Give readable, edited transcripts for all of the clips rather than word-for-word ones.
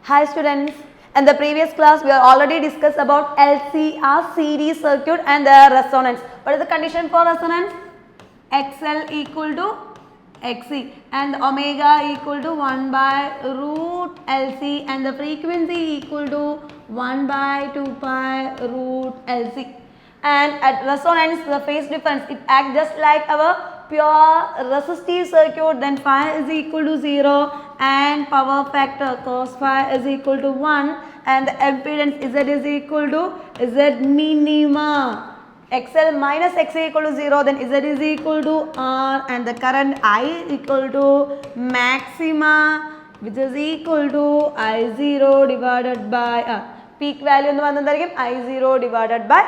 Hi students, in the previous class we have already discussed about LCR series circuit and the resonance. What is the condition for resonance? XL equal to XC and omega equal to 1 by root LC and the frequency equal to 1 by 2 pi root LC. And at resonance the phase difference, it acts just like our pure resistive circuit, then phi is equal to 0 and power factor cos phi is equal to 1 and the impedance Z is equal to Z minima. XL minus XA equal to 0, then Z is equal to R and the current I equal to maxima, which is equal to I0 divided by R. Peak value എന്ന് പറയുന്നതായിരിക്കും I0 divided by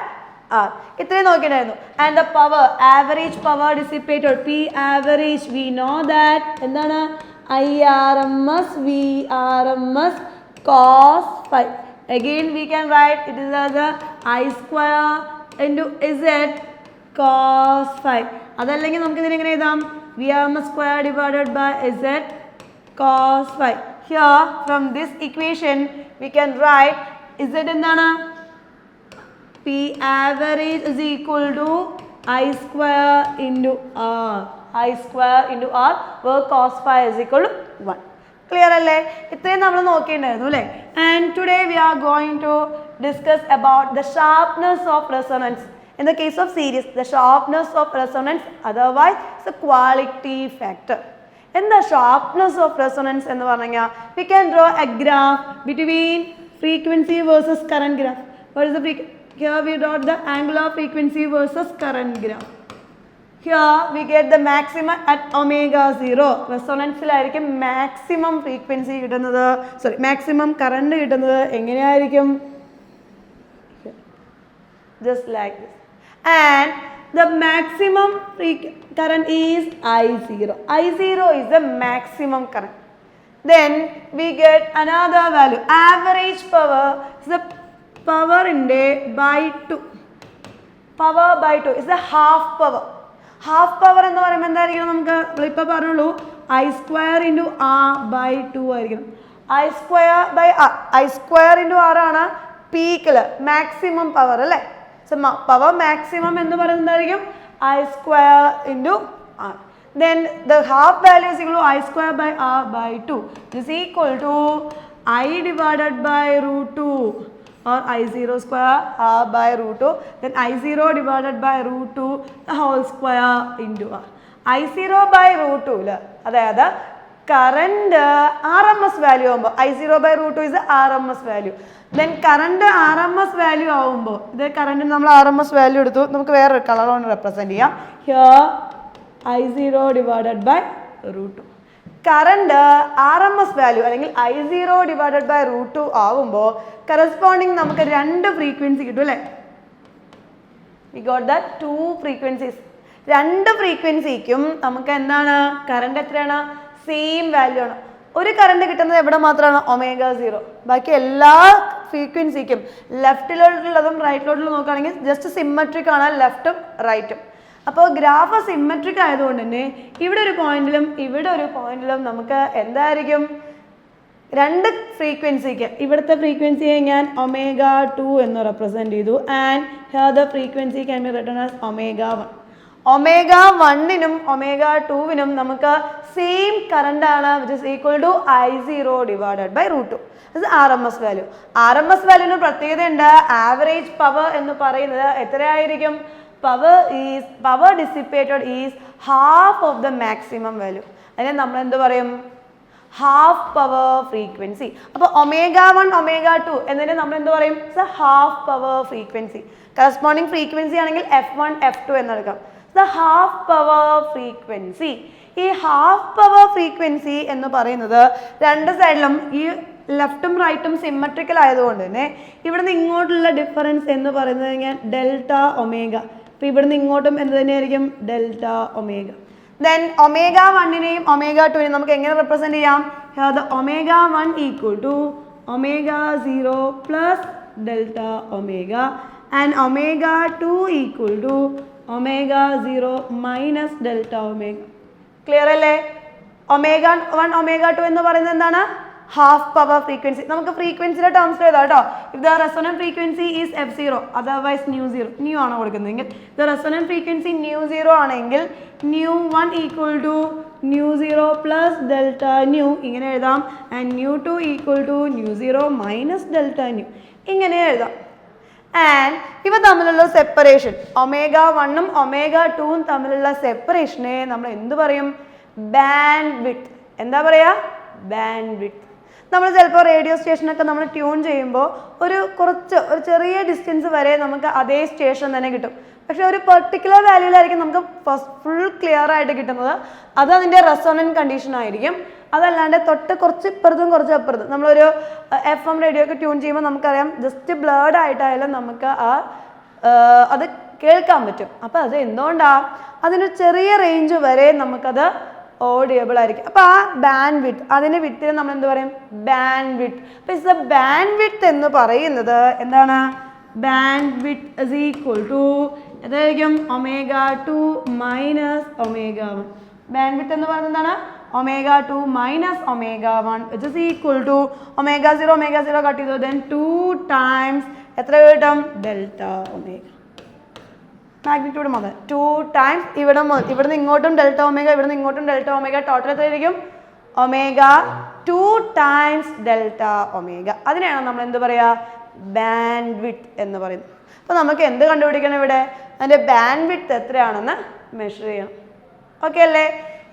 R. ഇത്രയും നോക്കിയിട്ടുണ്ടായിരുന്നു. And the power, average power dissipated, P average, we know that എന്താണ് IRMS, VRMS cos phi. Again we can write it is as a I square into Z cos phi. അതല്ലെങ്കിൽ നമുക്ക് ഇതിനെ എങ്ങനെ എഴുതാം? VRMS square divided by Z cos phi. Here from this equation we can write Z എന്താണ്? P average is equal to I square into R. I square into R where cos phi is equal to 1. Clear അല്ലേ? ഇത്രയും നമ്മൾ നോക്കിയിട്ടുണ്ടായിരുന്നു അല്ലേ? And today we are going to discuss about the sharpness of resonance. In the case of series, the sharpness of resonance, otherwise it's a quality factor. In the sharpness of resonance എന്ന് പറഞ്ഞാൽ we can draw a graph between frequency versus current graph. What is the frequency? Here we draw the angular frequency versus current graph. Here we get the maximum at omega 0. Resonance ലായിരിക്കും maximum frequency കിട്ടുന്നത്, sorry maximum current കിട്ടുന്നത് എങ്ങനെയായിരിക്കും? Just like this. And the maximum current is I0. I0 is the maximum current. Then we get another value. Average power is the power in day by 2. Power by 2 is the half power. Half power എന്ന് പറയുമ്പോൾ എന്തായിരിക്കും? നമുക്ക് ഇപ്പോൾ പറഞ്ഞുള്ളൂ I square into R by 2 ആയിരിക്കണം. I square by R. I square into R ആണ് പീക്കിൽ maximum power അല്ലേ? So power maximum എന്ന് പറയുന്നത് എന്തായിരിക്കും? I square into R. Then the half value is equal to I square by R by 2. This is equal to I divided by root 2. Or I0 square R by root 2, then I0 divided by root 2 the whole square into R. I0 by root 2 അതായത് current RMS value ആകുമ്പോൾ I0 by root 2 is the RMS value. Then current RMS value ആകുമ്പോൾ ഇത് current നമ്മൾ RMS value എടുത്തു, നമുക്ക് വേറെ colour കൊണ്ട് represent ചെയ്യാം. Here I0 divided by root 2. Current RMS value അല്ലെങ്കിൽ I0 divided by root 2 ആകുമ്പോൾ corresponding നമുക്ക് രണ്ട് ഫ്രീക്വൻസി കിട്ടും അല്ലേ? We got that two frequencies. രണ്ട് ഫ്രീക്വൻസിക്കും നമുക്ക് എന്താണ് കറണ്ട് എത്രയാണ്? സെയിം വാല്യൂ ആണ്. ഒരു കറണ്ട് കിട്ടുന്നത് എവിടെ മാത്രമാണ്? ഒമേഗ 0. ബാക്കി എല്ലാ ഫ്രീക്വൻസിക്കും ലെഫ്റ്റിലോട്ടുള്ളതും റൈറ്റിലോട്ടുള്ളതും നോക്കുകയാണെങ്കിൽ ജസ്റ്റ് സിമ്മട്രിക് ആണ് ലെഫ്റ്റും റൈറ്റും. അപ്പോൾ ഗ്രാഫ് സിമ്മട്രിക് ആയതുകൊണ്ട് തന്നെ ഇവിടെ ഒരു പോയിന്റിലും ഇവിടെ ഒരു പോയിന്റിലും നമുക്ക് എന്തായിരിക്കും? രണ്ട് ഫ്രീക്വൻസിക്ക് ഇവിടുത്തെ ഫ്രീക്വൻസിയെ ഞാൻ ഒമേഗ 2 എന്ന് റെപ്രസെൻറ്റ് ചെയ്തു. And here the frequency can be written as omega 1. Omega 1നും ഒമേഗ 2വിനും നമുക്ക് സെയിം കറണ്ട് ആണ്, which is equal to I0 divided by root 2. ഇത് RMS വാല്യൂ. RMS വാല്യൂവിന് പ്രത്യേകത ഉണ്ട്. ആവറേജ് പവർ എന്ന് പറയുന്നത് എത്രയായിരിക്കും? Power dissipated is half of the maximum value. അതിനെ നമ്മൾ എന്ത് പറയും? Half power frequency. അപ്പോൾ ഒമേഗ 1 ഒമേഗ 2 എന്നതിനെ നമ്മൾ എന്ത് പറയും? Half power frequency. Corresponding frequency ആണെങ്കിൽ F1 F2 എന്നെടുക്കാം. Half power frequency. ഈ ഹാഫ് പവർ ഫ്രീക്വൻസി എന്ന് പറയുന്നത് രണ്ട് സൈഡിലും ഈ ലെഫ്റ്റും റൈറ്റും സിമ്മട്രിക്കൽ ആയതുകൊണ്ട് തന്നെ ഇവിടുന്ന് ഇങ്ങോട്ടുള്ള ഡിഫറൻസ് എന്ന് പറയുന്നത് ഞാൻ ഡെൽറ്റ ഒമേഗ. അപ്പോൾ ഇവിടുന്ന് ഇങ്ങോട്ടും എന്ത് തന്നെയായിരിക്കും? Delta omega. ദെൻ ഒമേഗ 1നെയും ഒമേഗ 2നെയും നമുക്ക് എങ്ങനെ റെപ്രസെൻറ്റ് ചെയ്യാം? Here the omega 1 equal to omega 0 plus delta omega and omega 2 equal to omega 0 minus delta omega. Clear അല്ലേ? ഒമേഗ 1 ഒമേഗ 2 എന്ന് പറയുന്നത് എന്താണ്? Half power frequency. നമുക്ക് ഫ്രീക്വൻസിയുടെ ടേംസിൽ എഴുതാം കേട്ടോ. If the resonant frequency is f0 otherwise nu nu ആണ് കൊടുക്കുന്നതെങ്കിൽ ദ റെസൊണന്റ് ഫ്രീക്വൻസി ന്യൂ0 ആണെങ്കിൽ ന്യൂ1 equal to nu plus delta nu ഇങ്ങനെ എഴുതാം. And nu equal to nu minus delta nu ഇങ്ങനെ എഴുതാം. ആൻഡ് ഇവ തമ്മിലുള്ള സെപ്പറേഷൻ ഒമേഗ1ഉം ഒമേഗ2ഉം തമ്മിലുള്ള സെപ്പറേഷനെ നമ്മൾ എന്ത് പറയും? Band width. എന്താ പറയുക? Band width. നമ്മൾ ചിലപ്പോൾ റേഡിയോ സ്റ്റേഷനൊക്കെ നമ്മൾ ട്യൂൺ ചെയ്യുമ്പോൾ ഒരു ചെറിയ ഡിസ്റ്റൻസ് വരെ നമുക്ക് അതേ സ്റ്റേഷൻ തന്നെ കിട്ടും. പക്ഷെ ഒരു പെർട്ടിക്കുലർ വാല്യൂലായിരിക്കും നമുക്ക് ഫുൾ ക്ലിയർ ആയിട്ട് കിട്ടുന്നത്. അത് അതിൻ്റെ റെസൊണൻറ്റ് കണ്ടീഷൻ ആയിരിക്കും. അതല്ലാണ്ട് കുറച്ച് ഇപ്പുറത്തും കുറച്ച് അപ്പുറത്തും നമ്മളൊരു FM റേഡിയോ ഒക്കെ ട്യൂൺ ചെയ്യുമ്പോൾ നമുക്കറിയാം ജസ്റ്റ് ബ്ലേഡ് ആയിട്ടായാലും നമുക്ക് അത് കേൾക്കാൻ പറ്റും. അപ്പോൾ അത് എന്തുകൊണ്ടാണ്? അതിനൊരു ചെറിയ റേഞ്ച് വരെ നമുക്കത് ഓഡിയബിൾ ആയിരിക്കും. അപ്പോൾ ആ ബാൻഡ് വിഡ്ത്ത് അതിൻ്റെ വിഡ്ത്തിന് നമ്മൾ എന്ത് പറയും? Bandwidth. അപ്പോൾ ഇസ് ദ ബാൻഡ് വിഡ്ത്ത് എന്ന് പറയുന്നത് എന്താണ്? Bandwidth is equal to എന്തായിരിക്കും? Omega minus omega. Bandwidth എന്ന് പറയുന്നത് എന്താണ്? Omega minus omega which is equal to omega cut ചെയ്തു. ദെൻ 2 ടൈംസ് എത്ര കിട്ടും? Delta omega. മാഗ്നിറ്റ്യൂഡ് മുതൽ 2 ടൈംസ് ഇവിടുന്ന് ഇങ്ങോട്ടും ഡെൽറ്റ ഒമേഗ, ഇവിടുന്ന് ഇങ്ങോട്ടും ഡെൽറ്റ ഒമേഗ, ടോട്ടൽ എത്രയായിരിക്കും? ഒമേഗ2 ടൈംസ് ഡെൽറ്റ ഒമേഗ. അതിനെയാണ് നമ്മൾ എന്ത് പറയുക? ബാൻഡ് വിഡ്ത്ത് എന്ന് പറയുന്നത്. അപ്പോൾ നമുക്ക് എന്ത് കണ്ടുപിടിക്കണം ഇവിടെ? അതിൻ്റെ ബാൻഡ് വിഡ്ത്ത് എത്രയാണെന്ന് മെഷർ ചെയ്യണം. ഓക്കെ അല്ലേ?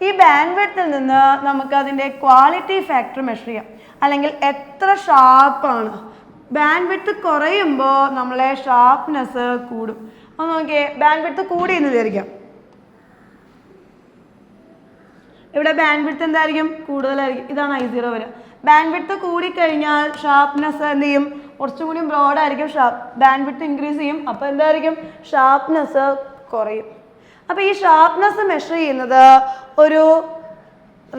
ഈ ബാൻഡ് വിഡ്ത്തിൽ നിന്ന് നമുക്ക് അതിൻ്റെ ക്വാളിറ്റി ഫാക്ടർ മെഷർ ചെയ്യാം. അല്ലെങ്കിൽ എത്ര ഷാർപ്പാണ്. ബാൻഡ് വിഡ്ത്ത് കുറയുമ്പോൾ നമ്മളെ ഷാർപ്നെസ് കൂടും. ഒന്ന് നോക്കിയേ, ബാൻഡ് വിഡ്ത്ത് കൂടി എന്ന് വിചാരിക്കാം. ഇവിടെ ബാൻഡ് വിഡ്ത്ത് എന്തായിരിക്കും? കൂടുതലായിരിക്കും. ഇതാണ് I0 വരിക. ബാൻഡ് വിഡ്ത്ത് കൂടിക്കഴിഞ്ഞാൽ ഷാർപ്നെസ് എന്ത് ചെയ്യും? കുറച്ചും കൂടി ബ്രോഡായിരിക്കും. ബാൻഡ് വിഡ്ത്ത് ഇൻക്രീസ് ചെയ്യും. അപ്പോൾ എന്തായിരിക്കും? ഷാർപ്നെസ് കുറയും. അപ്പോൾ ഈ ഷാർപ്നെസ് മെഷർ ചെയ്യുന്നത് ഒരു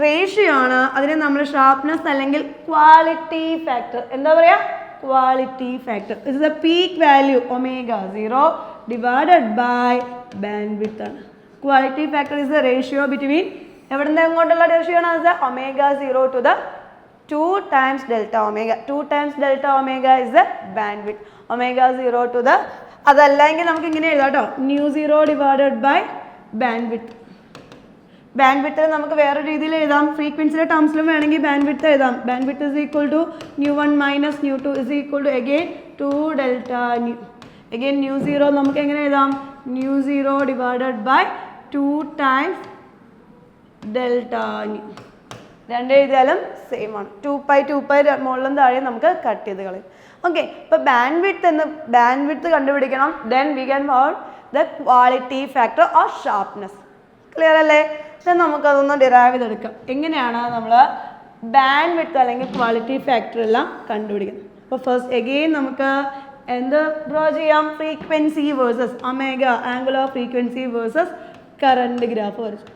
റേഷ്യോ ആണ്. അതിനെ നമ്മൾ ഷാർപ്നെസ് അല്ലെങ്കിൽ ക്വാളിറ്റി ഫാക്ടർ എന്താ പറയുക? Quality factor. It is the peak value omega divided by bandwidth ആണ്. Quality factor is the ratio between എവിടെ നിന്ന് എങ്ങോട്ടുള്ള റേഷ്യോ ആണ്? അത് omega to the 2 times delta omega. 2 times delta omega is the bandwidth. Omega to the അതല്ലെങ്കിൽ നമുക്ക് ഇങ്ങനെ എഴുതാം കേട്ടോ. Nu divided by bandwidth. Bandwidth നമുക്ക് വേറെ രീതിയിൽ എഴുതാം. ഫ്രീക്വൻസിയുടെ ടേംസിലും വേണമെങ്കിൽ ബാൻഡ് വിഡ്ത്ത് എഴുതാം. Band width is equal to nu minus nu is equal to again 2 delta nu. Again nu നമുക്ക് എങ്ങനെ എഴുതാം? Nu divided by 2 times delta nu. രണ്ട് എഴുതിയാലും സെയിം ആണ്. 2π മുകളിലും താഴെ നമുക്ക് കട്ട് ചെയ്ത് കളയും. ഓക്കെ, അപ്പോൾ ബാൻഡ് വിഡ്ത്ത് കണ്ടുപിടിക്കണം. Then we can found the quality factor or sharpness. Clear അല്ലേ? ദെൻ നമുക്കതൊന്ന് ഡിറൈവ് ചെയ്തെടുക്കാം. എങ്ങനെയാണ് നമ്മൾ ബാൻഡ് വിഡ്ത്ത് അല്ലെങ്കിൽ ക്വാളിറ്റി ഫാക്ടർ എല്ലാം കണ്ടുപിടിക്കുന്നത്? അപ്പോൾ ഫസ്റ്റ് അഗെയിൻ നമുക്ക് എന്ത് ഡ്രോ ചെയ്യാം? Frequency versus omega, angular frequency versus current graph വരച്ചു.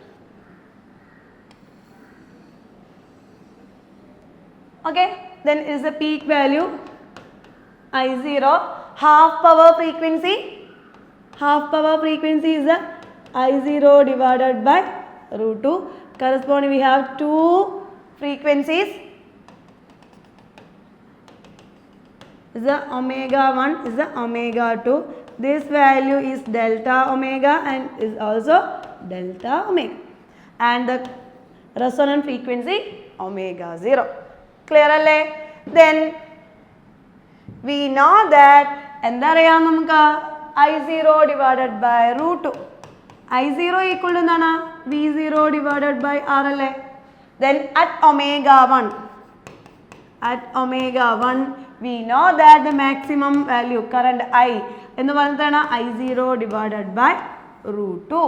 Okay, then is the peak value I0. Half power frequency is the I0 divided by root 2. Corresponding we have two frequencies. Is the omega1 is the omega2. This value is delta omega and is also delta omega. And the resonant frequency omega0. Clear alle? Then we know that എന്താ അറിയാം നമുക്ക്? I0 divided by root 2. I0 equal to എന്താണ്? V0 divided by R അല്ലേ? Then at omega1 we know that the maximum value current I എന്ന് പറയുന്നതാണ് I0 divided by root 2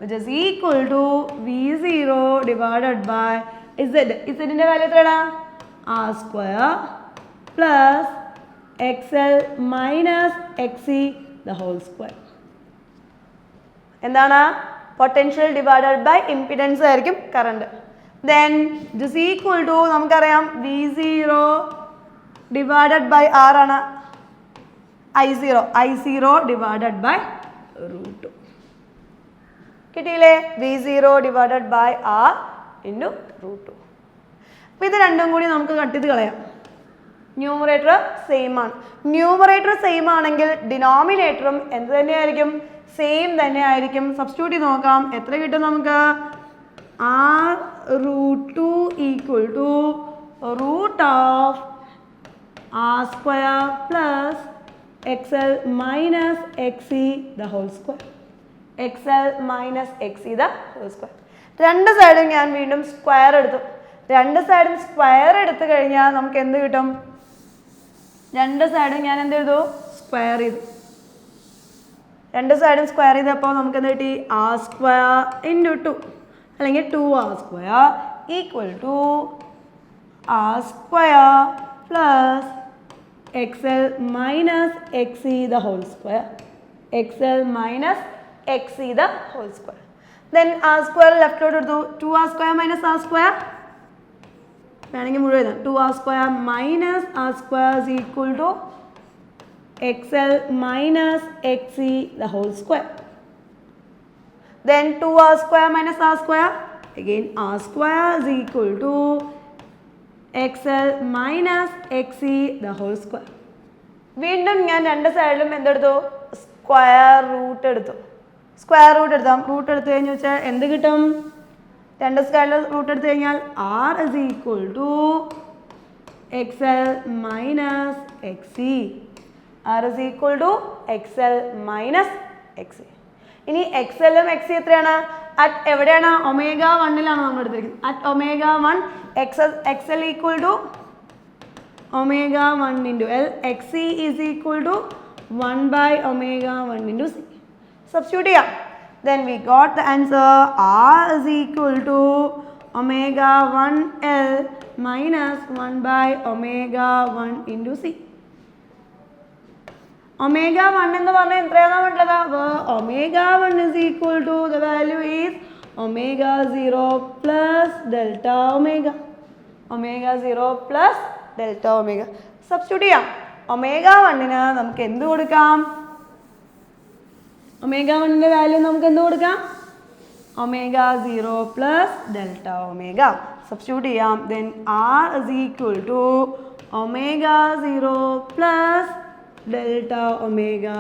which is equal to V0 divided by Z. Zന്റെ value എത്രയാണ്? R square plus XL minus XC the whole square. എന്താണ്? Potential divided by impedance ആയിരിക്കും current. Then it is equal to നമുക്കറിയാം V0 divided by R ആണ് I0 divided by root 2. കിട്ടിയില്ലേ? V0 divided by R into root 2. അപ്പോൾ ഇത് രണ്ടും കൂടി നമുക്ക് കട്ട് ചെയ്ത് കളയാം. ന്യൂമറേറ്റർ സെയിം ആണ്. ന്യൂമറേറ്റർ സെയിം ആണെങ്കിൽ ഡിനോമിനേറ്ററും എന്ത് തന്നെയായിരിക്കും? സെയിം തന്നെ ആയിരിക്കും. സബ്സ്റ്റിറ്റ്യൂട്ട് ചെയ്ത് നോക്കാം. എത്ര കിട്ടും നമുക്ക്? r√2 equal to root of r square plus xl minus xc the whole square. xl minus xc the whole square. രണ്ട് സൈഡും ഞാൻ വീണ്ടും സ്ക്വയർ എടുത്തു. രണ്ട് സൈഡും സ്ക്വയർ എടുത്തു കഴിഞ്ഞാൽ നമുക്ക് എന്ത് കിട്ടും? രണ്ട് സൈഡും ഞാൻ എന്ത് ചെയ്തു? സ്ക്വയർ ചെയ്തു. രണ്ട് സൈഡും സ്ക്വയർ ചെയ്തപ്പോൾ നമുക്ക് എന്ത് കിട്ടി? r സ്ക്വയർ ഇൻറ്റു 2 അല്ലെങ്കിൽ 2r square equal to r square plus xl minus xc the whole square. xl minus xc the whole square. Then r square ലെഫ്റ്റിലോട്ട് എടുത്തു. 2r square minus r square വേണമെങ്കിൽ മുഴുവൻ എഴുതാം. 2r square minus r square is equal to xl minus xc the whole square. Then 2r square minus r square, again r square is equal to xl minus xc the whole square. വീണ്ടും ഞാൻ രണ്ട് സൈഡിലും എന്തെടുത്തു? Square root എടുത്തു. Square root എടുത്താം. Root എടുത്തു കഴിഞ്ഞ് വെച്ചാൽ എന്ത് കിട്ടും? രണ്ട് സൈഡിലും റൂട്ട് എടുത്തു കഴിഞ്ഞാൽ r is equal to xl minus xc. r is equal to xl minus xc. ഇനി xl-ഉം xc എത്രയാണ്? അറ്റ് എവിടെയാണ്? ഒമേഗ 1-ലാണ് നമ്മൾ എടുത്തിരിക്കുന്നത്. At omega 1 xl equal to omega 1 into L. xc is equal to 1 by omega 1 into C. Substitute ചെയ്യാം. Then we got the answer r is equal to omega 1l minus 1 by omega 1 into c. Omega 1 എന്ന് പറഞ്ഞാൽ എത്രയാണെന്ന് വേണ്ടത്? Omega 1 is equal to the value is omega 0 plus delta omega. Omega 0 plus delta omega. Substitute ചെയ്യാം. omega 1-ന് നമുക്ക് എന്ത് കൊടുക്കാം? omega 1-ന്റെ value നമുക്ക് എന്ത് കൊടുക്കാം? omega 0 plus delta omega. Substitute ചെയ്യാം. Then r is equal to omega 0 plus delta omega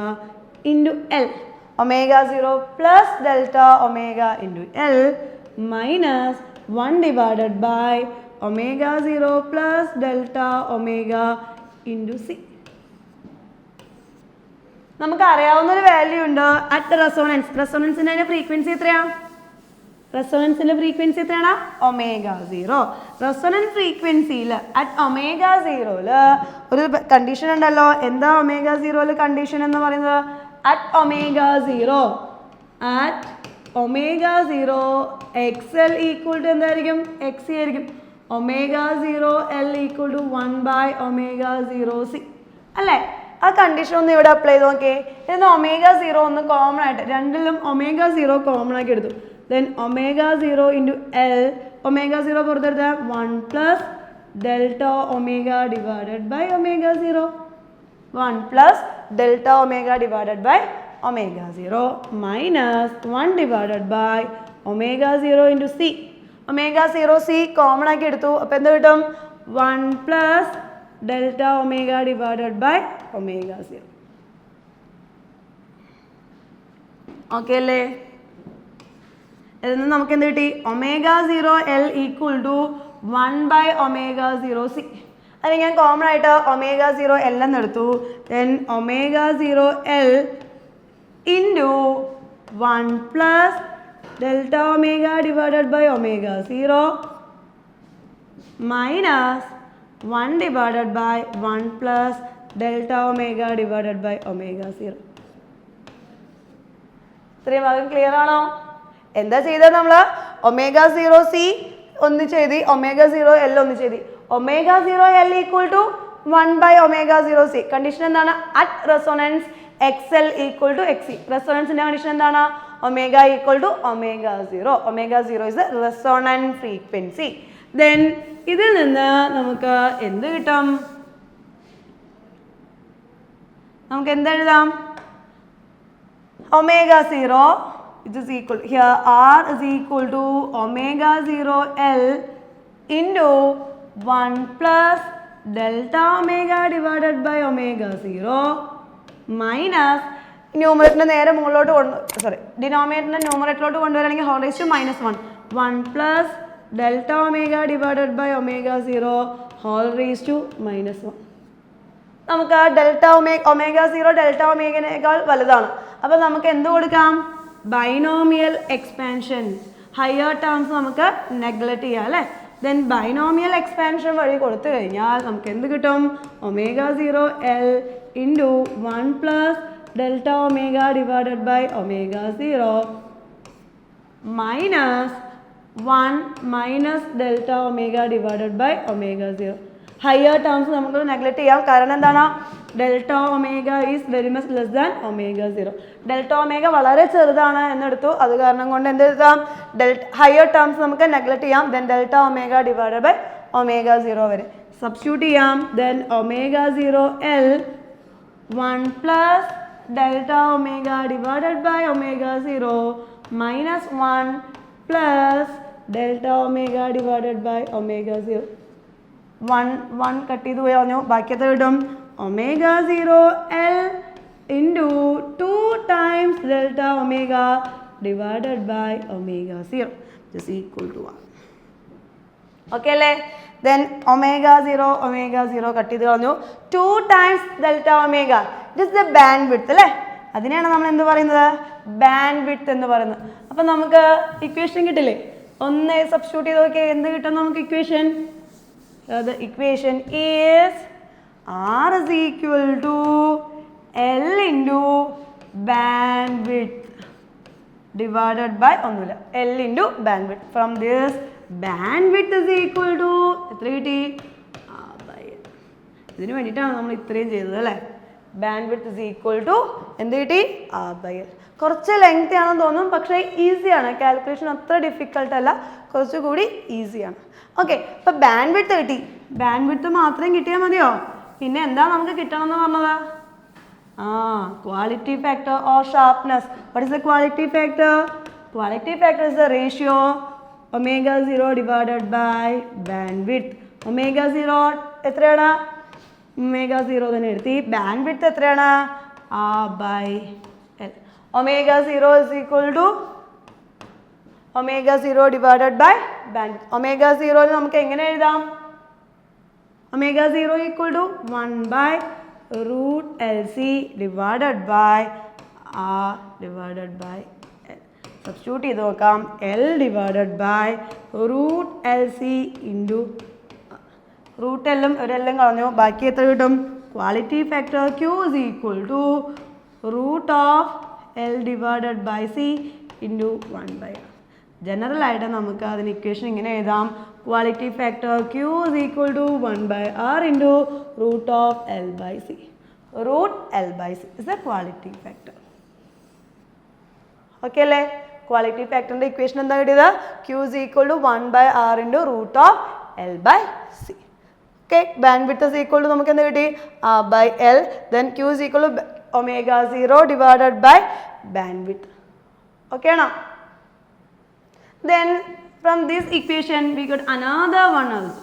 into L. Omega 0 plus delta omega into L minus 1 divided by omega 0 plus delta omega into C. നമുക്ക് അറിയാവുന്നൊരു value ഉണ്ട് at resonance. റെസൊണൻസിൻ്റെ frequency എത്രയാണ്? റെസൊണൻസിൻ്റെ frequency എത്രയാണ്? Omega 0. Resonance ഫ്രീക്വൻസിയിൽ at omega 0-ൽ ഒരു കണ്ടീഷൻ ഉണ്ടല്ലോ. എന്താ ഒമേഗ 0-ൽ കണ്ടീഷൻ എന്ന് പറയുന്നത്? At omega 0 at omega 0 XL equal to എന്തായിരിക്കും? XC ആയിരിക്കും. Omega 0 L equal to 1 by omega 0 C അല്ലേ? ആ കണ്ടീഷൻ ഒന്ന് ഇവിടെ അപ്ലൈ ചെയ്ത് നോക്കിയേ. ഇത് ഒമേഗ 0 ഒന്ന് കോമൺ ആയിട്ട് രണ്ടിലും ഒമേഗ 0 കോമൺ ആക്കി എടുത്തു. Then omega 0 into L. Omega 0 പുറത്തെടുത്താൽ 1 plus delta omega divided by omega 0. 1 plus delta omega divided by omega 0 minus 1 divided by omega 0 into C. Omega 0 C common ആക്കി എടുത്തു. അപ്പോൾ എന്ത് കിട്ടും? 1 plus delta omega divided by omega 0. Okay അല്ലേ? ഇതിൽ നിന്ന് നമുക്ക് എന്ത് കിട്ടി? Omega 0 L equal to 1 by omega 0 C. അത് ഞാൻ കോമൺ ആയിട്ട് ഒമേഗ 0 എൽ എന്നെടുത്തു. Then omega 0 L into 1 plus delta omega divided by omega 0 minus 1 divided by 1 plus delta omega divided by omega 0. ഇത്രയും ഭാഗം ക്ലിയർ ആണോ? എന്താ ചെയ്തത്? നമ്മൾ ഒമേഗ 0 സി ഒന്ന് ചെയ്തി, ഒമേഗ 0 എൽ ഒന്ന് ചെയ്തി. Omega 0 L equal to 1 by omega 0 C. Condition എന്താണ്? At resonance XL equal to XC. റെസൊണൻസിന്റെ കണ്ടീഷൻ എന്താണ്? Omega equal to omega 0. Omega 0 is a resonant frequency. Then ഇതിൽ നിന്ന് നമുക്ക് എന്ത് കിട്ടും? നമുക്ക് എന്തെഴുതാം? Omega 0 it is equal here r is equal to omega 0 L into 1 plus delta omega divided by omega 0 minus ന്യൂമറേറ്ററിനെ നേരെ മുകളിലോട്ട് ഡിനോമിനേറ്ററിനെ ന്യൂമറേറ്ററിലോട്ട് കൊണ്ടുവരികയാണെങ്കിൽ whole raise to -1 plus delta omega divided by omega 0 whole raise to -1. നമുക്ക് ആ omega 0 delta ഒമേഗനേക്കാൾ വലുതാണ്. അപ്പോൾ നമുക്ക് എന്ത് കൊടുക്കാം? Binomial expansion. ഹയർ ടേംസ് നമുക്ക് നെഗ്ലക്റ്റ് ചെയ്യാം അല്ലേ? ദെൻ ബൈനോമിയൽ എക്സ്പാൻഷൻ വഴി കൊടുത്തു കഴിഞ്ഞാൽ നമുക്ക് എന്ത് കിട്ടും? Omega 0 L into 1 plus delta omega divided by omega 0 minus 1 minus delta omega divided by omega 0. Higher terms നമുക്ക് നെഗ്ലക്റ്റ് ചെയ്യാം. കാരണം എന്താണ്? Delta omega is very much less than omega 0. Delta omega വളരെ ചെറുതാണ് എന്നെടുത്തു. അത് കാരണം കൊണ്ട് എന്ത് എഴുതാം? ഹയർ ടേംസ് നമുക്ക് നെഗ്ലക്റ്റ് ചെയ്യാം. Then delta omega divided by omega 0 വരെ സബ്സ്റ്റിറ്റ്യൂട്ട് ചെയ്യാം. Then omega 0 L 1 plus delta omega divided by omega 0 minus 1 plus delta omega divided by omega 0. 1 cut ചെയ്ത് പോയി പറഞ്ഞു. ബാക്കി എത്ര കിട്ടും? Omega 0 L into 2 times delta omega divided by omega 0 is equal to 1. Okay അല്ലേ? Then omega 0 cut ചെയ്ത് കളഞ്ഞു. 2 times delta omega it is the bandwidth അല്ലേ? അതിനെയാണ് നമ്മൾ എന്ത് പറയുന്നത്? ബാൻഡ് വിഡ്ത്ത് എന്ന് പറയുന്നത്. അപ്പം നമുക്ക് ഇക്വേഷൻ കിട്ടില്ലേ? ഒന്ന് സബ്സ്റ്റിറ്റ്യൂട്ട് ചെയ്ത് നോക്കിയാൽ എന്ത് കിട്ടും നമുക്ക് equation? The equation is R is equal to L into bandwidth divided by ഒന്നുമില്ല L into bandwidth. From this bandwidth is equal to എത്ര കിട്ടി? ഇതിന് വേണ്ടിയിട്ടാണ് നമ്മൾ ഇത്രയും ചെയ്തത് അല്ലേ? ബാൻഡ്വിഡ്ത്ത് is equal to എന്ത് കിട്ടി? R/L. കുറച്ച് ലെങ്ത് ആണെന്ന് തോന്നും, പക്ഷേ ഈസിയാണ്. കാൽക്കുലേഷൻ അത്ര ഡിഫിക്കൽട്ട് അല്ല, കുറച്ചുകൂടി ഈസിയാണ്. ഓക്കെ, അപ്പോൾ ബാൻഡ്വിഡ്ത്ത് കിട്ടി. ബാൻഡ്വിഡ്ത്ത് മാത്രം കിട്ടിയാൽ മതിയോ? പിന്നെ എന്താ നമുക്ക് കിട്ടണമെന്ന് പറഞ്ഞത്? Quality factor or sharpness. What is the quality factor? Quality factor is the ratio omega 0 divided by bandwidth. Omega 0 എത്രയാണ്? ഒമേഗ 0 തന്നെ എടുത്തി. ബാൻഡ്വിഡ്ത്ത് എത്രയാണ്? R/L. Omega 0 is equal to omega 0 divided by bandwidth. Omega 0 നമുക്ക് എങ്ങനെ എഴുതാം? Omega 0 equal to 1/√LC divided by R divided by L. Substitute ചെയ്ത് നോക്കാം. L divided by √LC into √L ഒരു L കളഞ്ഞു. ബാക്കി എത്ര കിട്ടും? Quality factor Q is equal to √L divided by C into 1/R. General ആയിട്ട് നമുക്ക് അതിന് ഇക്വേഷൻ ഇങ്ങനെ എഴുതാം. Quality factor Q is equal to 1/R into √L/C. √L/C is the quality factor. Okay അല്ലേ? ക്വാളിറ്റി ഫാക്ടറിൻ്റെ ഇക്വേഷൻ എന്താ കിട്ടിയത്? Q is equal to 1/R into √L/C. Okay, bandwidth is equal to നമുക്ക് എന്താ കിട്ടി? R/L. Then Q is equal to omega 0 divided by bandwidth. Okay ആണോ? Then from this equation we got another one also.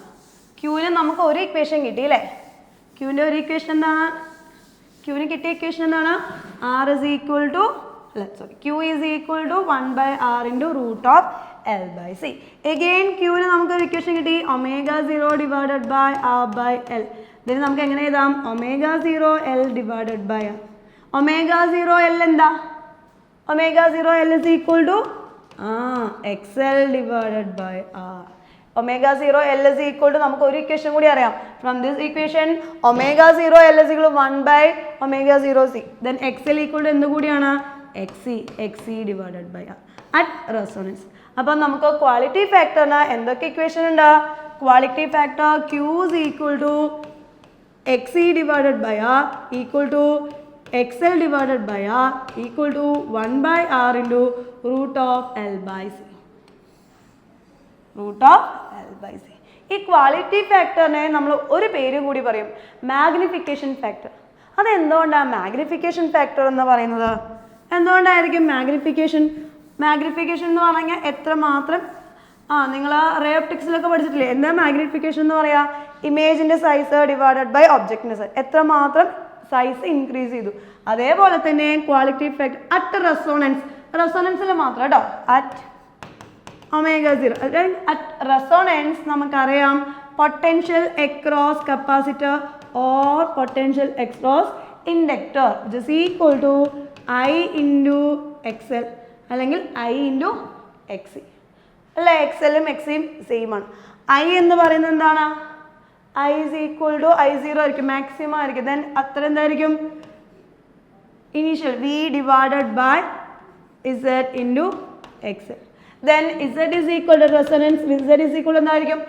Qന് നമുക്ക് ഒരു equation കിട്ടിയില്ലേ? Qൻ്റെ ഒരു equation എന്താണ്? Qന് കിട്ടിയ ഇക്വേഷൻ എന്താണ്? R is equal to Q is equal to 1/R into √L/C. Again Qന് നമുക്ക് ഒരു ഇക്വേഷൻ കിട്ടി. Omega 0 divided by R/L. ഇതിന് നമുക്ക് എങ്ങനെ എഴുതാം? Omega 0 L divided by R. Omega 0 L എന്താ? Omega 0 L is equal to XL divided by R. Omega 0 L is equal to നമുക്ക് ഒരു ഇക്വേഷൻ കൂടി അറിയാം. From this equation omega 0 L is equal to 1/omega 0 C. Then XL equal to എന്ത് കൂടിയാണ്? XC divided by R at resonance. അപ്പോൾ നമുക്ക് quality ഫാക്ടറിന് എന്തൊക്കെ equation ഉണ്ട്? Quality factor Q is equal to XC divided by R equal to XL divided by R equal to 1/R into √L/C. √L/C. ഈ quality ഫാക്ടറിനെ നമ്മൾ ഒരു പേര് കൂടി പറയും, മാഗ്നിഫിക്കേഷൻ ഫാക്ടർ. അതെന്തുകൊണ്ടാണ് മാഗ്നിഫിക്കേഷൻ ഫാക്ടർ എന്ന് പറയുന്നത്? എന്തുകൊണ്ടായിരിക്കും മാഗ്നിഫിക്കേഷൻ എന്ന് പറഞ്ഞാൽ എത്രമാത്രം നിങ്ങൾ റേ ഒപ്റ്റിക്സിലൊക്കെ പഠിച്ചിട്ടില്ലേ? എന്താ മാഗ്നിഫിക്കേഷൻ എന്ന് പറയാ? ഇമേജിന്റെ സൈസ് ഡിവൈഡഡ് ബൈ ഒബ്ജക്റ്റിന്റെ സൈസ്. എത്രമാത്രം സൈസ് ഇൻക്രീസ് ചെയ്തു. അതേപോലെ തന്നെ ക്വാളിറ്റി ഇഫക്റ്റ് അറ്റ് റെസോണൻസിൽ മാത്രം കേട്ടോ. അറ്റ് ഒമേഗ 0 അറ്റ് റെസോണൻസ് നമുക്കറിയാം potential across capacitor or potential across inductor which is equal to I into X L അല്ലെങ്കിൽ ഐ ഇൻറ്റു എക്സ് ഇ അല്ലേ? എക്സ് എല്ലും എക്സിയും സെയിം ആണ്. ഐ എന്ന് പറയുന്നത് എന്താണ്? I is equal to I0 ആയിരിക്കും, മാക്സിമം ആയിരിക്കും. ദെൻ അത്ര എന്തായിരിക്കും? Initial V divided by Z into X L. Then Z is equal to resonance, Z is equal എന്തായിരിക്കും?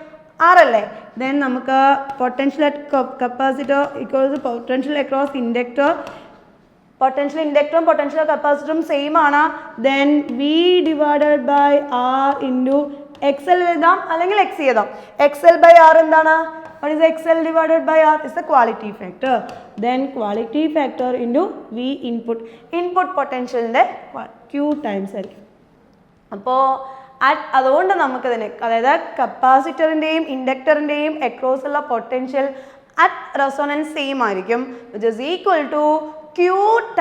R അല്ലേ? ദെൻ നമുക്ക് potential at capacitor equal to potential across inductor. Potential ഇൻഡക്ടറും potential കപ്പാസിറ്ററും same ആണ്. Then V divided by R into X L എഴുതാം അല്ലെങ്കിൽ X എഴുതാം. X L by R എന്താണ്? What is XL divided by R? Is the quality factor. Then quality factor into V input. Input potential ന്റെ Q times ആയിരിക്കും. അപ്പോൾ അതുകൊണ്ട് നമുക്ക് ഇതിനെ അതായത് കപ്പാസിറ്ററിൻ്റെയും ഇൻഡക്ടറിൻ്റെയും അക്രോസ് ഉള്ള പൊട്ടൻഷ്യൽ അറ്റ് റെസൊണൻസ് സെയിം ആയിരിക്കും, which is equal to Q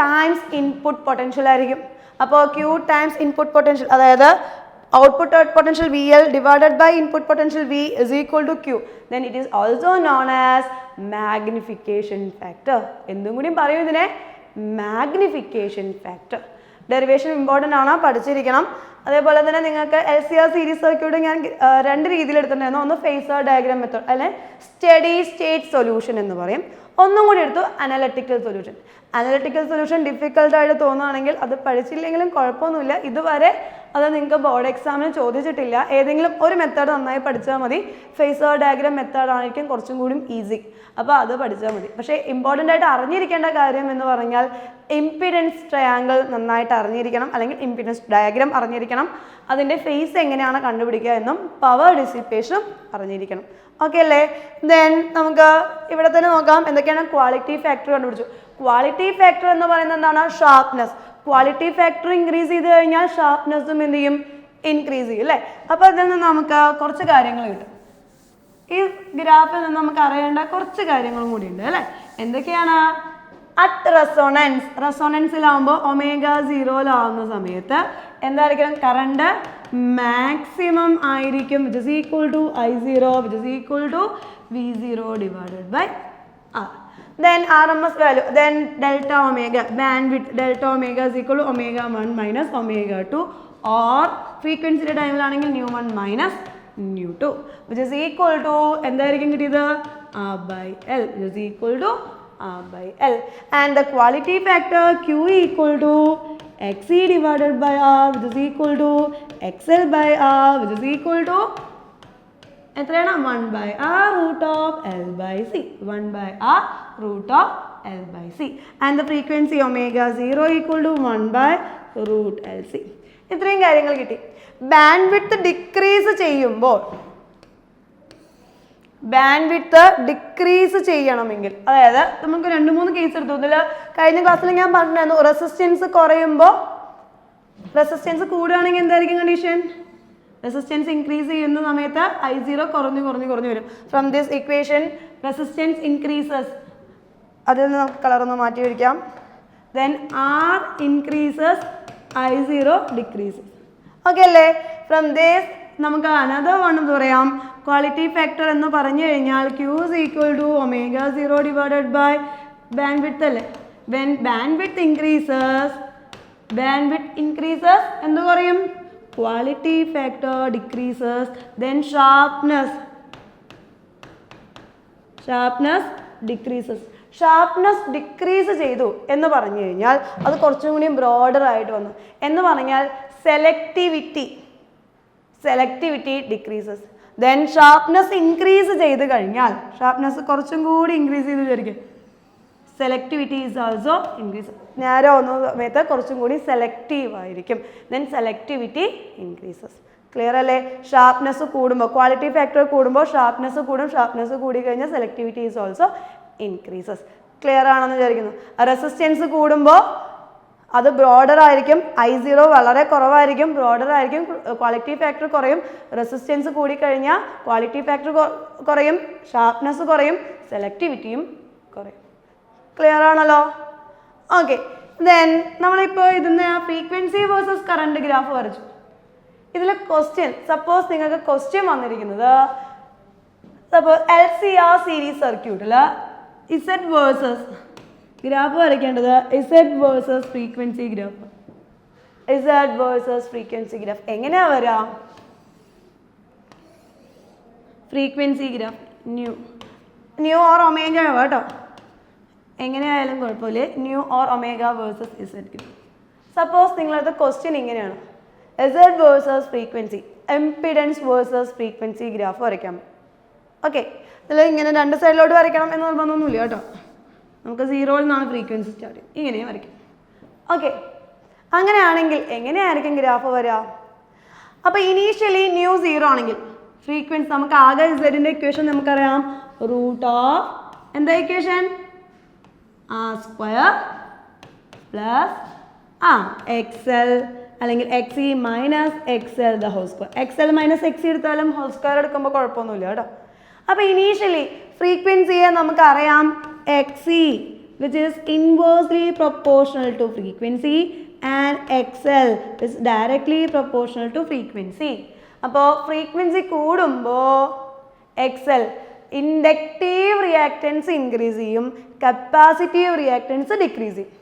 times input potential ആയിരിക്കും. അപ്പോൾ Q ടൈംസ് ഇൻപുട്ട് പൊട്ടൻഷ്യൽ അതായത് output potential VL divided by input potential V is equal to Q. Then it is also known as magnification factor. എന്തും കൂടി പറയും ഇതിനെ magnification factor. Derivation important ആണ്, പഠിച്ചിരിക്കണം. അതേപോലെ തന്നെ നിങ്ങൾക്ക് LCR സീരീസ് സർക്യൂട്ട് ഞാൻ രണ്ട് രീതിയിൽ എടുത്തിട്ടുണ്ടായിരുന്നു. ഒന്ന് ഫേസർ ഡയഗ്രാം മെത്തേഡ് അല്ലെ സ്റ്റഡി സ്റ്റേറ്റ് സൊല്യൂഷൻ എന്ന് പറയും. ഒന്നും കൂടി എടുത്തു അനലറ്റിക്കൽ സൊല്യൂഷൻ. അനലറ്റിക്കൽ സൊല്യൂഷൻ ഡിഫിക്കൽട്ടായിട്ട് തോന്നുകയാണെങ്കിൽ അത് പഠിച്ചില്ലെങ്കിലും കുഴപ്പമൊന്നുമില്ല. ഇതുവരെ അത് നിങ്ങൾക്ക് ബോർഡ് എക്സാമിന് ചോദിച്ചിട്ടില്ല. ഏതെങ്കിലും ഒരു മെത്തേഡ് നന്നായി പഠിച്ചാൽ മതി. ഫേസർ ഡയഗ്രാം മെത്തേഡ് ആയിരിക്കും കുറച്ചും കൂടി ഈസി. അപ്പോൾ അത് പഠിച്ചാൽ മതി. പക്ഷേ ഇമ്പോർട്ടൻ്റ് ആയിട്ട് അറിഞ്ഞിരിക്കേണ്ട കാര്യം എന്ന് പറഞ്ഞാൽ ഇംപിഡൻസ് ട്രയാങ്കിൾ നന്നായിട്ട് അറിഞ്ഞിരിക്കണം, അല്ലെങ്കിൽ ഇംപിഡൻസ് ഡയഗ്രാം അറിഞ്ഞിരിക്കണം. അതിൻ്റെ ഫേസ് എങ്ങനെയാണ് കണ്ടുപിടിക്കുക എന്നും പവർ ഡിസിപ്പേഷനും അറിഞ്ഞിരിക്കണം. ഓക്കെ അല്ലേ? ദെൻ നമുക്ക് ഇവിടെ തന്നെ നോക്കാം എന്തൊക്കെയാണ് ക്വാളിറ്റി ഫാക്ടർ കണ്ടുപിടിച്ചു. ക്വാളിറ്റി ഫാക്ടർ എന്ന് പറയുന്നത് എന്താണ്? ഷാർപ്നെസ്. ക്വാളിറ്റി ഫാക്ടർ ഇൻക്രീസ് ചെയ്ത് കഴിഞ്ഞാൽ ഷാർപ്നെസ്സും എന്ത് ചെയ്യും? ഇൻക്രീസ് ചെയ്യും അല്ലേ? അപ്പോൾ ഇതിൽ നിന്ന് നമുക്ക് കുറച്ച് കാര്യങ്ങൾ കിട്ടും. ഈ ഗ്രാഫിൽ നിന്ന് നമുക്ക് അറിയേണ്ട കുറച്ച് കാര്യങ്ങളും കൂടി ഉണ്ട് അല്ലേ? എന്തൊക്കെയാണ്? അറ്റ് റെസൊണൻസ്, റെസൊണൻസിലാവുമ്പോൾ ഒമേഗ 0 സമയത്ത് എന്തായിരിക്കണം? കറണ്ട് മാക്സിമം ആയിരിക്കും, which is equal to I0 which is equal to V0 divided by R. Then RMS value, then delta omega, bandwidth delta omega is equal to omega 1 minus omega 2 or frequency time ആണെങ്കിൽ nu1 minus nu2 which is equal to എന്തായിരിക്കും കിട്ടിയത്? R by L which is equal to R by L. And the quality factor Q equal to XE divided by R which is equal to XL by R which is equal to എത്രയാണ്? 1 by R root of L by C. 1 by R root of L by C. And the frequency omega 0 equal to 1 by root LC. ഇത്രയും കാര്യങ്ങൾ കിട്ടി. Band width decrease ചെയ്യുമ്പോൾ ചെയ്യണമെങ്കിൽ, അതായത് നമുക്ക് 2-3 case എടുത്തു. ഇതിൽ കഴിഞ്ഞ ക്ലാസ്സിൽ ഞാൻ പറഞ്ഞിരുന്നു റെസിസ്റ്റൻസ് കുറയുമ്പോൾ, റെസിസ്റ്റൻസ് കൂടുകയാണെങ്കിൽ എന്തായിരിക്കും കണ്ടീഷൻ? റെസിസ്റ്റൻസ് ഇൻക്രീസ് ചെയ്യുന്ന സമയത്ത് I0 കുറഞ്ഞു വരും. From this equation resistance increases, അതിൽ നിന്ന് നമുക്ക് കളറൊന്ന് മാറ്റി വയ്ക്കാം. Then R increases, I0 decreases. Okay അല്ലേ? ഫ്രം ദിസ് നമുക്ക് അനദർ വൺ എന്ന് പറയാം ക്വാളിറ്റി ഫാക്ടർ എന്ന് പറഞ്ഞു കഴിഞ്ഞാൽ Q is equal to omega 0 divided by bandwidth അല്ലേ? When bandwidth increases എന്ത് പറയും? Quality factor decreases. Then sharpness decreases. Sharpness decrease ചെയ്തു എന്ന് പറഞ്ഞു കഴിഞ്ഞാൽ അത് കുറച്ചും കൂടി ബ്രോഡർ ആയിട്ട് വന്നു എന്ന് പറഞ്ഞാൽ selectivity decreases. Then sharpness increase ചെയ്ത് കഴിഞ്ഞാൽ, ഷാർപ്നെസ് കുറച്ചും കൂടി ഇൻക്രീസ് ചെയ്ത് വിചാരിക്കും, സെലക്ടിവിറ്റി ഈസ് ഓൾസോ ഇൻക്രീസ്. നേരെ വന്ന സമയത്ത് കുറച്ചും കൂടി സെലക്റ്റീവ് ആയിരിക്കും. Then selectivity increases. ക്ലിയർ അല്ലേ? ഷാർപ്നെസ് കൂടുമ്പോൾ, ക്വാളിറ്റി ഫാക്ടർ കൂടുമ്പോൾ ഷാർപ്നെസ് കൂടും. ഷാർപ്നെസ് കൂടി കഴിഞ്ഞാൽ selectivity is also increases. Clear ആണെന്ന് വിചാരിക്കുന്നു. റെസിസ്റ്റൻസ് കൂടുമ്പോൾ അത് ബ്രോഡർ ആയിരിക്കും. I0 വളരെ കുറവായിരിക്കും, ബ്രോഡർ ആയിരിക്കും, ക്വാളിറ്റി ഫാക്ടർ കുറയും. റെസിസ്റ്റൻസ് കൂടിക്കഴിഞ്ഞാൽ ക്വാളിറ്റി ഫാക്ടർ കുറയും, ഷാർപ്നെസ് കുറയും, സെലക്ടിവിറ്റിയും കുറയും. ക്ലിയർ ആണല്ലോ? ഓക്കെ. ദെൻ നമ്മളിപ്പോൾ ഇതിന് ഫ്രീക്വൻസി വേഴ്സസ് കറണ്ട് ഗ്രാഫ് വരച്ചു. ഇതിൽ ക്വസ്റ്റ്യൻ, സപ്പോസ് നിങ്ങൾക്ക് ക്വസ്റ്റ്യൻ വന്നിരിക്കുന്നത് സപ്പോസ് LCR സീരീസ് സർക്യൂട്ടിൽ ഇസഡ് വേഴ്സസ് ഗ്രാഫ് വരയ്ക്കേണ്ടത് Z versus frequency graph. Z versus frequency graph എങ്ങനെയാ വരാം? Frequency graph nu or omega കേട്ടോ, എങ്ങനെയായാലും കുഴപ്പമില്ല. Nu or omega versus Z graph. Suppose നിങ്ങളത് ക്വസ്റ്റ്യൻ ഇങ്ങനെയാണ്, Z versus frequency, impedance versus frequency graph വരയ്ക്കാം. Okay, ഇതിൽ ഇങ്ങനെ രണ്ട് സൈഡിലോട്ട് വരയ്ക്കണം എന്ന് നിർബന്ധമൊന്നുമില്ല കേട്ടോ. നമുക്ക് 0 നിന്നാണ് ഫ്രീക്വൻസി സ്റ്റാർട്ട് ചെയ്യുന്നത്, ഇങ്ങനെയും വരയ്ക്കാം. ഓക്കെ, അങ്ങനെയാണെങ്കിൽ എങ്ങനെയായിരിക്കും ഗ്രാഫ് വരിക? അപ്പോൾ ഇനീഷ്യലി ന്യൂ 0 ആണെങ്കിൽ ഫ്രീക്വൻസി നമുക്ക് ആകെ ഇസഡിൻ്റെ ഇക്വേഷൻ നമുക്കറിയാം, റൂട്ട് ഓഫ് എന്താ ഇക്വേഷൻ? R² പ്ലസ് XL അല്ലെങ്കിൽ XE minus XL the whole square. XL minus XE എടുത്താലും ഹോൾ സ്ക്വയർ എടുക്കുമ്പോൾ കുഴപ്പമൊന്നുമില്ല കേട്ടോ. അപ്പോൾ ഇനീഷ്യലി ഫ്രീക്വൻസിയെ നമുക്കറിയാം XE which is inversely proportional to frequency and XL is directly proportional to frequency. അപ്പോൾ frequency കൂടുമ്പോൾ XL inductive reactance increase ചെയ്യും, capacitive reactance decrease ചെയ്യും.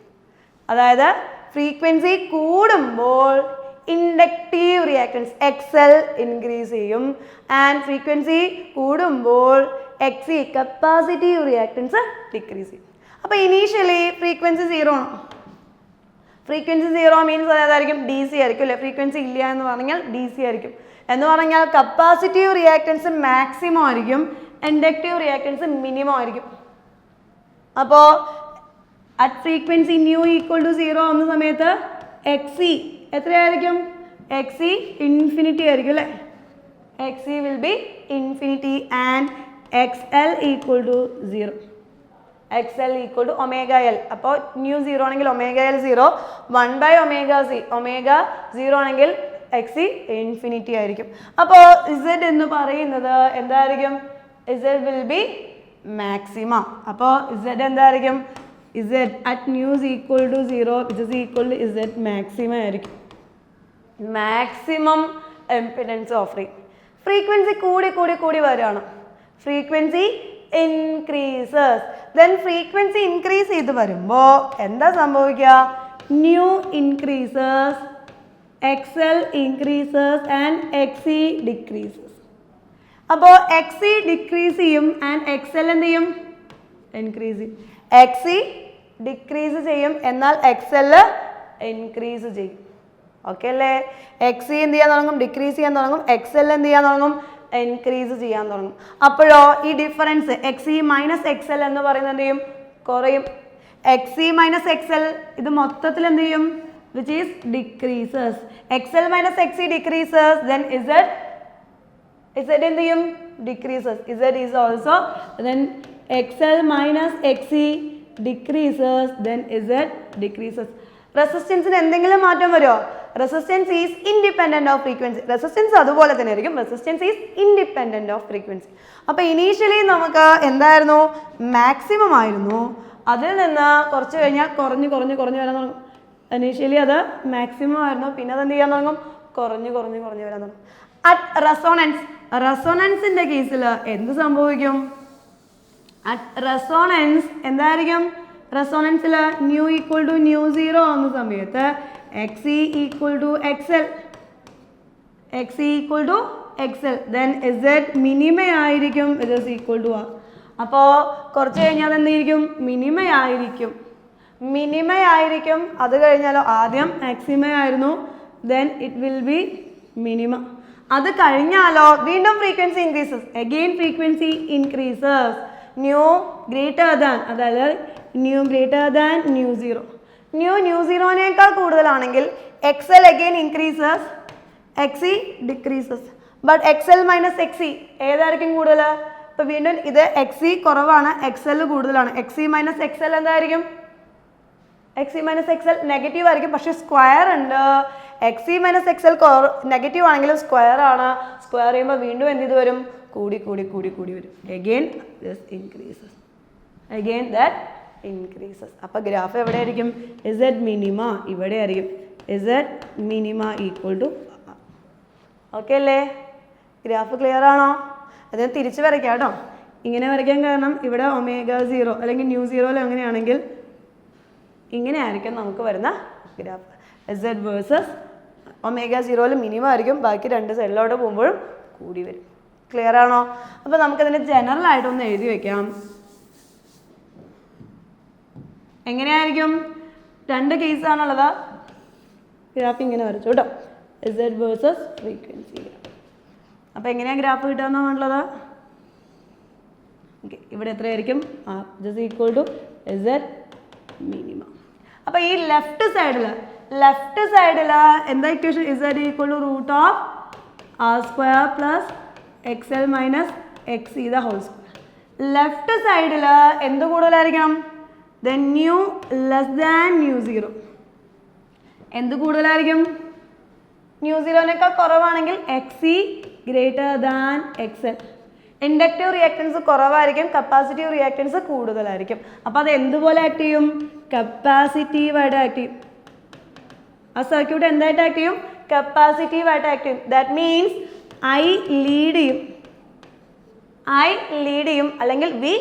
അതായത് ഫ്രീക്വൻസി കൂടുമ്പോൾ ഇൻഡക്റ്റീവ് റിയാക്റ്റൻസ് XL ഇൻക്രീസ് ചെയ്യും ആൻഡ് ഫ്രീക്വൻസി കൂടുമ്പോൾ XE കപ്പാസിറ്റീവ് റിയാക്റ്റൻസ് ഡിക്രീസ് ചെയ്യും. അപ്പോൾ ഇനീഷ്യലി ഫ്രീക്വൻസി 0 ആണ്. ഫ്രീക്വൻസി 0 മീൻസ് അതായിരിക്കും DC ആയിരിക്കും അല്ലേ? ഫ്രീക്വൻസി ഇല്ല എന്ന് പറഞ്ഞാൽ DC ആയിരിക്കും. എന്ന് പറഞ്ഞാൽ കപ്പാസിറ്റീവ് റിയാക്റ്റൻസ് മാക്സിമം ആയിരിക്കും, ഇൻഡക്റ്റീവ് റിയാക്റ്റൻസ് മിനിമം ആയിരിക്കും. അപ്പോൾ at frequency nu equal to 0 ആവുന്ന സമയത്ത് XE എത്രയായിരിക്കും? XE ഇൻഫിനിറ്റി ആയിരിക്കും അല്ലേ? XE will be infinity and XL equal to 0. XL equal to omega L. അപ്പോൾ ന്യൂ 0 ആണെങ്കിൽ omega L 0, 1 omega C. Omega 0 ആണെങ്കിൽ XE ഇൻഫിനിറ്റി ആയിരിക്കും. അപ്പോൾ Z എന്ന് പറയുന്നത് എന്തായിരിക്കും? Z will be maxima. അപ്പോൾ Z എന്തായിരിക്കും? Z at nu is equal to 0 which is equal to Z maximum ആയിരിക്കും. മാക്സിമം ഇംപിഡൻസ് ഓഫ് ഫ്രീക്വൻസി കൂടി വരികയാണ്. Frequency increases. Then frequency increase ചെയ്ത് വരുമ്പോൾ എന്താ സംഭവിക്കുക? New increases, XL increases and XE decreases. അപ്പോൾ XE ഡിക്രീസ് ചെയ്യും ആൻഡ് XL എന്ത് ചെയ്യും? ഇൻക്രീസ് ചെയ്യും. XE ഡിക്രീസ് ചെയ്യും എന്നാൽ XL ഇൻക്രീസ് ചെയ്യും. ഓക്കെ അല്ലേ? XE എന്ത് ചെയ്യാൻ തുടങ്ങും? ഡിക്രീസ് ചെയ്യാൻ തുടങ്ങും. XL എന്ത് ചെയ്യാൻ തുടങ്ങും? ഇൻക്രീസ് ചെയ്യാൻ തുടങ്ങും. അപ്പോഴോ ഈ ഡിഫറൻസ് XE മൈനസ് XL എന്ന് പറയുന്നത് എന്ത് ചെയ്യും? കുറയും. XE മൈനസ് XL ഇത് മൊത്തത്തിൽ എന്ത് ചെയ്യും? Which is decreases. XL minus XE decreases, then Z എന്ത് ചെയ്യും? Decreases. Z is also then XL minus XE decreases, then Z decreases. റെസിസ്റ്റൻസിന് എന്തെങ്കിലും മാറ്റം വരുമോ? Resistance is independent of frequency. Resistance അതുപോലെ തന്നെ ആയിരിക്കും. Resistance is independent of frequency. അപ്പോൾ initially നമുക്ക് എന്തായിരുന്നു? മാക്സിമം ആയിരുന്നു. അതിൽ നിന്ന് കുറച്ച് കഴിഞ്ഞാൽ കുറഞ്ഞ് വരാൻ തുടങ്ങും. ഇനീഷ്യലി അത് മാക്സിമം ആയിരുന്നു, പിന്നെ അത് എന്ത് ചെയ്യാൻ തുടങ്ങും? കുറഞ്ഞ് വരാൻ തുടങ്ങും. അറ്റ് റെസോണൻസിൻ്റെ കേസിൽ എന്ത് സംഭവിക്കും? അറ്റ് റെസോണൻസ് എന്തായിരിക്കും? റെസോണൻസിൽ ന്യൂ ഈക്വൽ ടു ന്യൂ 0 ആവുന്ന സമയത്ത് XE equal to XL, XE equal to XL, then Z മിനിമയായിരിക്കും. ഇത് ഇസ് ഈക്വൽ ടു R. അപ്പോൾ കുറച്ച് കഴിഞ്ഞാൽ എന്തായിരിക്കും? മിനിമയായിരിക്കും. അത് കഴിഞ്ഞാലോ ആദ്യം മാക്സിമ ആയിരുന്നു, then it will be minima. അത് കഴിഞ്ഞാലോ വീണ്ടും frequency increases, again frequency increases. Nu greater than, അതായത് nu greater than nu 0. Nu 0നേക്കാൾ കൂടുതലാണെങ്കിൽ XL again increases, XE decreases. But XL minus XE ഏതായിരിക്കും കൂടുതൽ? ഇപ്പോൾ വീണ്ടും ഇത് XE കുറവാണ്, XL കൂടുതലാണ്. XE മൈനസ് XL എന്തായിരിക്കും? X C minus X L negative ആയിരിക്കും, പക്ഷേ സ്ക്വയർ ഉണ്ട്. X C minus X L negative ആണെങ്കിലും സ്ക്വയർ ആണ്. സ്ക്വയർ ചെയ്യുമ്പോൾ വീണ്ടും എന്ത് ചെയ്ത് വരും? കൂടി കൂടി കൂടി കൂടി വരും. Again this increases, again that increases. അപ്പോൾ ഗ്രാഫ് എവിടെ ആയിരിക്കും? ഇസഡ് മിനിമ ഇവിടെ ആയിരിക്കും. Z minima equal to. Okay അല്ലേ? ഗ്രാഫ് ക്ലിയർ ആണോ? അതിന് തിരിച്ച് വരയ്ക്കാം കേട്ടോ. ഇങ്ങനെ വരയ്ക്കാൻ കാരണം ഇവിടെ ഒമേഗ 0 അല്ലെങ്കിൽ ന്യൂ 0 അങ്ങനെയാണെങ്കിൽ ഇങ്ങനെ ആയിരിക്കും നമുക്ക് വരുന്ന graph. Z versus omega 0 minimum ആയിരിക്കും, ബാക്കി രണ്ട് സൈഡിലോട്ട് പോകുമ്പോഴും കൂടി വരും. ക്ലിയർ ആണോ? അപ്പോൾ നമുക്കതിന് ജനറൽ ആയിട്ടൊന്ന് എഴുതി വയ്ക്കാം. എങ്ങനെയായിരിക്കും? രണ്ട് കേസാണുള്ളത്. ഗ്രാഫ് ഇങ്ങനെ വരച്ചു കേട്ടോ. Z versus frequency graph. അപ്പോൾ എങ്ങനെയാണ് ഗ്രാഫ് കിട്ടുകയെന്നുള്ളത്? ഓക്കെ, ഇവിടെ എത്രയായിരിക്കും? This equal to Z minimum. അപ്പോൾ ഈ ലെഫ്റ്റ് സൈഡിൽ എന്താ equation? Z equal to root of R square plus X L minus X C the whole square. Left സൈഡിൽ എന്ത് കൂടുതലായിരിക്കണം? Then nu less than nu 0. എന്ത് കൂടുതലായിരിക്കും? ന്യൂ 0നേക്കാൾ കുറവാണെങ്കിൽ X C greater than X L. Inductive reactance കുറവായിരിക്കും, capacitive reactance കൂടുതലായിരിക്കും. അപ്പോൾ അത് എന്തുപോലെ ആക്ട് ചെയ്യും? കപ്പാസിറ്റീവായിട്ട് ആക്ട് ചെയ്യും. ആ സർക്യൂട്ട് എന്തായിട്ട് ആക്ട് ചെയ്യും? കപ്പാസിറ്റീവായിട്ട് ആക്ട് ചെയ്യും. ദാറ്റ് മീൻസ് ഐ ലീഡ് ചെയ്യും അല്ലെങ്കിൽ വി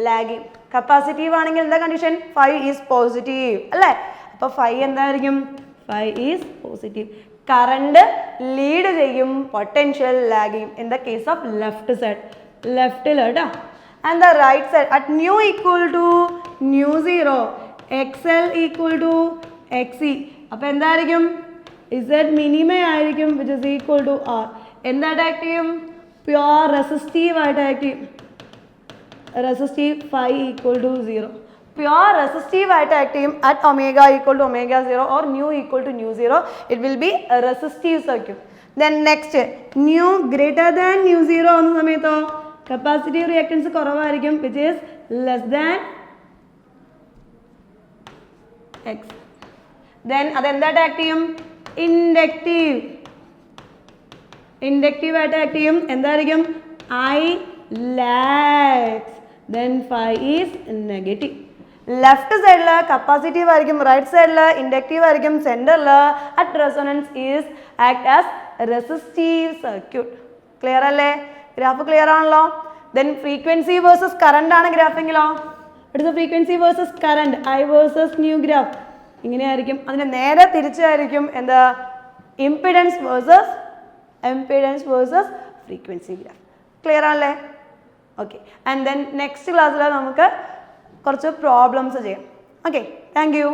ലാഗ് ചെയ്യും. കപ്പാസിറ്റീവ് ആണെങ്കിൽ എന്താ കണ്ടീഷൻ? 5 ഈസ് പോസിറ്റീവ് അല്ലേ? അപ്പോൾ 5 എന്തായിരിക്കും? 5 ഈസ് പോസിറ്റീവ്. കറണ്ട് ലീഡ് ചെയ്യും, പൊട്ടൻഷ്യൽ ലാഗ് ചെയ്യും. In the case of left side, ലെഫ്റ്റിൽ കേട്ടോ. And the right side at nu equal to nu 0, X L equal to X C. അപ്പോൾ എന്തായിരിക്കും? ഇസഡ് മിനിമ ആയിരിക്കും, which is equal to R. എന്തായിട്ട് act ചെയ്യും? Pure resistive ആയിട്ട് act ചെയ്യും. Resistive 5 equal to 0. Pure resistive ആയിട്ട് act ചെയ്യും at omega equal to omega 0 or nu equal to nu 0. It will be resistive circuit. Then next nu greater than nu 0 ആവുന്ന സമയത്തോ capacitive reactance കുറവായിരിക്കും, which is less than X. Then അതെന്തായിട്ട് act ചെയ്യും? Inductive ആയിട്ട് act ചെയ്യും. എന്തായിരിക്കും? I lags. Then 5 is negative. Left സൈഡിൽ capacitive ആയിരിക്കും, റൈറ്റ് സൈഡിൽ ഇൻഡക്റ്റീവ് ആയിരിക്കും, സെൻറ്ററിൽ at resonance is act as resistive circuit. Clear അല്ലേ? ഗ്രാഫ് ക്ലിയർ ആണല്ലോ? ദെൻ ഫ്രീക്വൻസി വേഴ്സസ് കറണ്ട് ആണ് ഗ്രാഫെങ്കിലോ? അടുത്ത frequency versus current, I versus new graph ഇങ്ങനെയായിരിക്കും. അതിന് നേരെ തിരിച്ചായിരിക്കും എന്താ? Impedance versus frequency graph. Clear ആണല്ലേ? ഓക്കെ. ആൻഡ് ദെൻ നെക്സ്റ്റ് ക്ലാസ്സിൽ നമുക്ക് കുറച്ച് പ്രോബ്ലംസ് ചെയ്യാം. Okay, thank you.